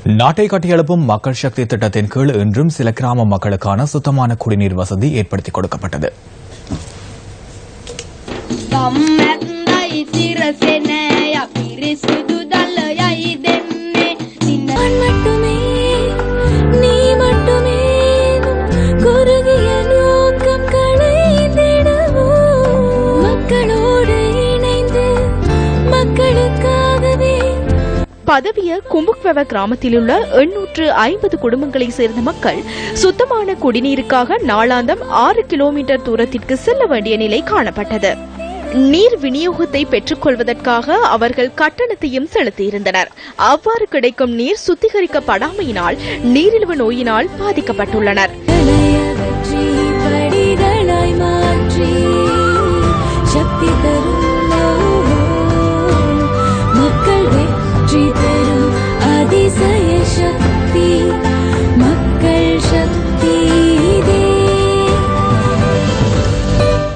நாட்டை கட்டியெழுப்பும் மக்கள் சக்தி திட்டத்தின் கீழ் இன்றும் சில கிராம மக்களுக்கான சுத்தமான குடிநீர் வசதி ஏற்படுத்திக் கொடுக்கப்பட்டது. பதவிய கும்புக்வெவ கிராமத்தில் உள்ள 850 குடும்பங்களை சேர்ந்த மக்கள் சுத்தமான குடிநீருக்காக நாளாந்தம் 6 கிலோமீட்டர் தூரத்திற்கு செல்ல வேண்டிய நிலை காணப்பட்டது. நீர் விநியோகத்தை பெற்றுக் கொள்வதற்காக அவர்கள் கட்டணத்தையும் செலுத்தியிருந்தனர். அவ்வாறு கிடைக்கும் நீர் சுத்திகரிக்கப்படாமையினால் நீரிழிவு நோயினால் பாதிக்கப்பட்டுள்ளனர்.